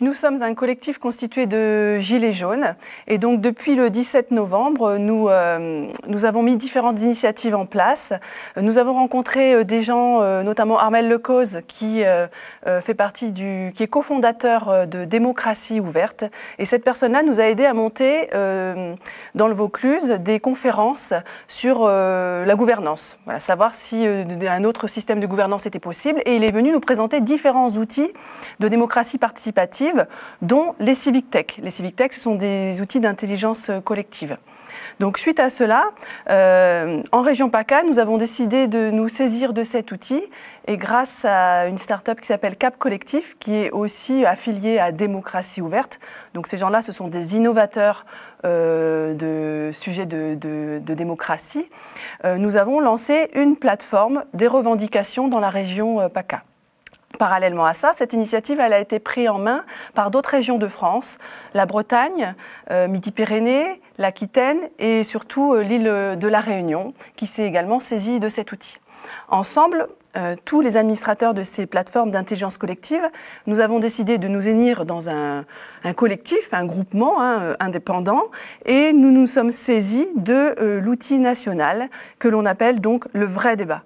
Nous sommes un collectif constitué de Gilets jaunes et donc depuis le 17 novembre, nous avons mis différentes initiatives en place. Nous avons rencontré des gens, notamment Armel Lecause qui est cofondateur de Démocratie ouverte, et cette personne-là nous a aidé à monter dans le Vaucluse des conférences sur la gouvernance, voilà, savoir si un autre système de gouvernance était possible, et il est venu nous présenter différents outils de démocratie participative, dont les Civic Tech. Les Civic Tech, ce sont des outils d'intelligence collective. Donc, suite à cela, en région PACA, nous avons décidé de nous saisir de cet outil, et grâce à une start-up qui s'appelle Cap Collectif, qui est aussi affiliée à Démocratie ouverte. Donc, ces gens-là, ce sont des innovateurs de sujets de démocratie. Nous avons lancé une plateforme des revendications dans la région PACA. Parallèlement à ça, cette initiative elle a été prise en main par d'autres régions de France, la Bretagne, Midi-Pyrénées, l'Aquitaine et surtout l'île de la Réunion, qui s'est également saisie de cet outil. Ensemble, tous les administrateurs de ces plateformes d'intelligence collective, nous avons décidé de nous unir dans un collectif, un groupement indépendant, et nous nous sommes saisis de l'outil national que l'on appelle donc le vrai débat.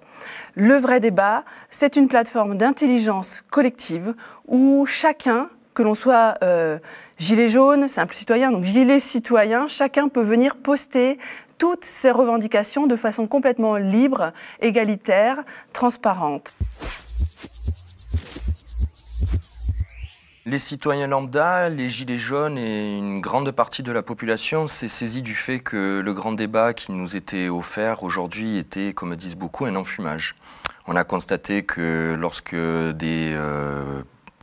Le vrai débat, c'est une plateforme d'intelligence collective où chacun, que l'on soit gilet jaune, simple citoyen, donc gilet citoyen, chacun peut venir poster toutes ses revendications de façon complètement libre, égalitaire, transparente. Les citoyens lambda, les gilets jaunes et une grande partie de la population s'est saisie du fait que le grand débat qui nous était offert aujourd'hui était, comme disent beaucoup, un enfumage. On a constaté que lorsque des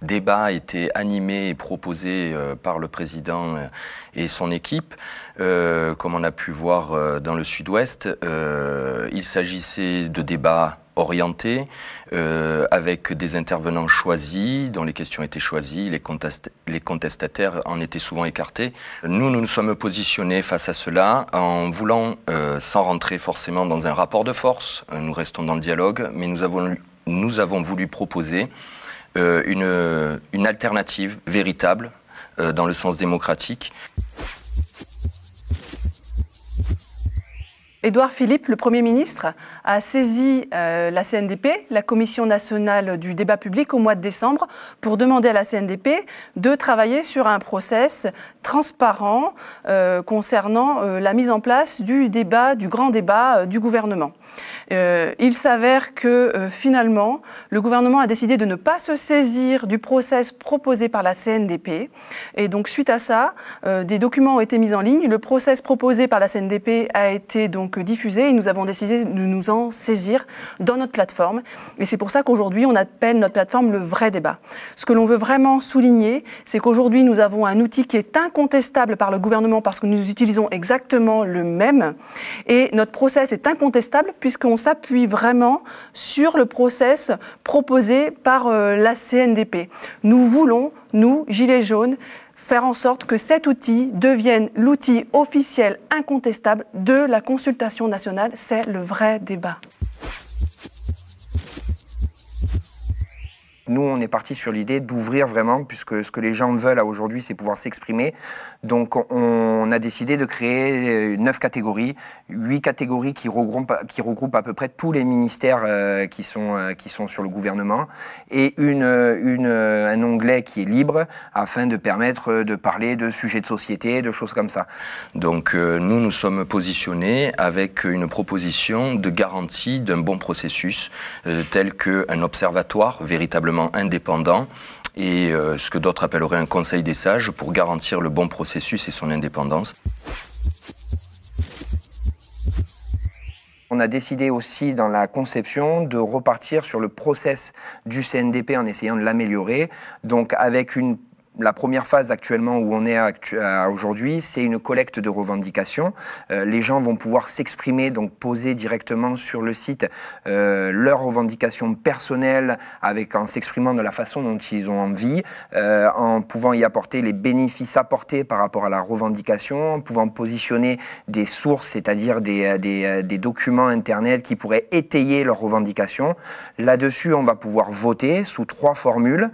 débats étaient animés et proposés par le président et son équipe, comme on a pu voir dans le sud-ouest, il s'agissait de débats orientés, avec des intervenants choisis, dont les questions étaient choisies, les contestataires en étaient souvent écartés. Nous nous sommes positionnés face à cela en voulant, sans rentrer forcément dans un rapport de force, nous restons dans le dialogue, mais nous avons voulu proposer une alternative véritable dans le sens démocratique. Édouard Philippe, le Premier ministre, a saisi la CNDP, la Commission nationale du débat public, au mois de décembre, pour demander à la CNDP de travailler sur un process transparent concernant la mise en place du grand débat du gouvernement. Il s'avère que finalement, le gouvernement a décidé de ne pas se saisir du process proposé par la CNDP. Et donc, suite à ça, des documents ont été mis en ligne. Le process proposé par la CNDP a été donc diffusé et nous avons décidé de nous en saisir dans notre plateforme. Et c'est pour ça qu'aujourd'hui, on appelle notre plateforme le vrai débat. Ce que l'on veut vraiment souligner, c'est qu'aujourd'hui, nous avons un outil qui est incontestable par le gouvernement parce que nous utilisons exactement le même. Et notre process est incontestable puisqu'on s'appuie vraiment sur le process proposé par la CNDP. Nous voulons, nous, Gilets jaunes, faire en sorte que cet outil devienne l'outil officiel incontestable de la consultation nationale. C'est le vrai débat. Nous, on est parti sur l'idée d'ouvrir vraiment, puisque ce que les gens veulent aujourd'hui, c'est pouvoir s'exprimer. Donc, on a décidé de créer 9 catégories, 8 catégories qui regroupent à peu près tous les ministères qui sont sur le gouvernement, et un onglet qui est libre afin de permettre de parler de sujets de société, de choses comme ça. Donc, nous sommes positionnés avec une proposition de garantie d'un bon processus, tel qu'un observatoire véritablement indépendant et ce que d'autres appelleraient un conseil des sages pour garantir le bon processus et son indépendance. On a décidé aussi dans la conception de repartir sur le process du CNDP en essayant de l'améliorer, donc avec la première phase actuellement où on est aujourd'hui, c'est une collecte de revendications. Les gens vont pouvoir s'exprimer, donc poser directement sur le site leurs revendications personnelles en s'exprimant de la façon dont ils ont envie, en pouvant y apporter les bénéfices apportés par rapport à la revendication, en pouvant positionner des sources, c'est-à-dire des documents Internet qui pourraient étayer leurs revendications. Là-dessus, on va pouvoir voter sous 3 formules.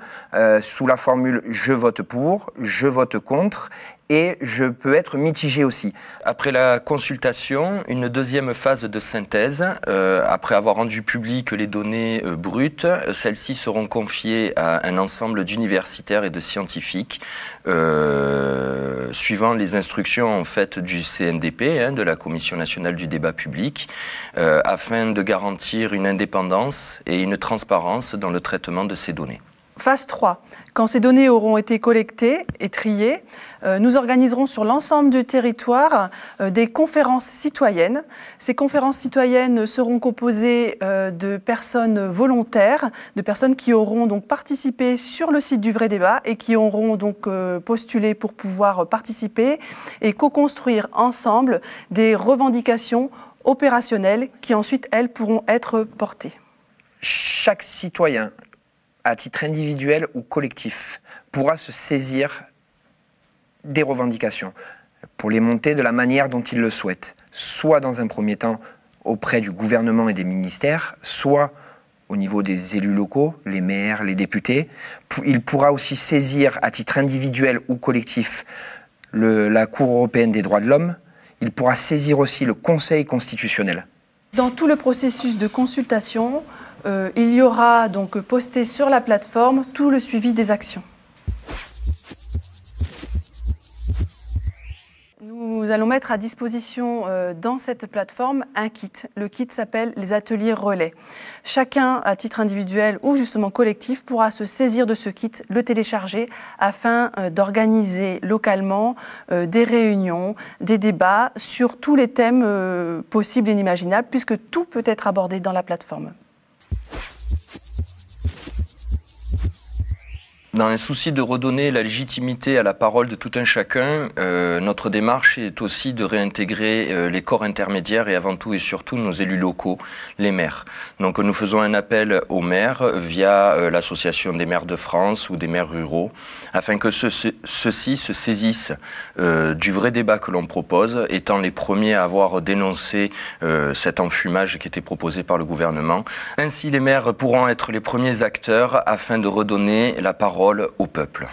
Sous la formule « Je vote », vote pour, je vote contre et je peux être mitigé aussi. Après la consultation, une deuxième phase de synthèse. Après avoir rendu publiques les données brutes, celles-ci seront confiées à un ensemble d'universitaires et de scientifiques suivant les instructions en fait du CNDP, de la Commission nationale du débat public, afin de garantir une indépendance et une transparence dans le traitement de ces données. Phase 3. Quand ces données auront été collectées et triées, nous organiserons sur l'ensemble du territoire des conférences citoyennes. Ces conférences citoyennes seront composées de personnes volontaires, de personnes qui auront donc participé sur le site du Vrai Débat et qui auront donc postulé pour pouvoir participer et co-construire ensemble des revendications opérationnelles qui ensuite, elles, pourront être portées. Chaque citoyen, à titre individuel ou collectif, pourra se saisir des revendications pour les monter de la manière dont il le souhaite, soit dans un premier temps auprès du gouvernement et des ministères, soit au niveau des élus locaux, les maires, les députés. Il pourra aussi saisir à titre individuel ou collectif la Cour européenne des droits de l'homme. Il pourra saisir aussi le Conseil constitutionnel. Dans tout le processus de consultation, il y aura donc posté sur la plateforme tout le suivi des actions. Nous allons mettre à disposition dans cette plateforme un kit. Le kit s'appelle les ateliers relais. Chacun, à titre individuel ou justement collectif, pourra se saisir de ce kit, le télécharger afin d'organiser localement des réunions, des débats sur tous les thèmes possibles et inimaginables, puisque tout peut être abordé dans la plateforme. Dans un souci de redonner la légitimité à la parole de tout un chacun, notre démarche est aussi de réintégrer les corps intermédiaires et avant tout et surtout nos élus locaux, les maires. Donc nous faisons un appel aux maires via l'Association des maires de France ou des maires ruraux, afin que ceux-ci se saisissent du vrai débat que l'on propose, étant les premiers à avoir dénoncé cet enfumage qui était proposé par le gouvernement. Ainsi les maires pourront être les premiers acteurs afin de redonner la parole au peuple.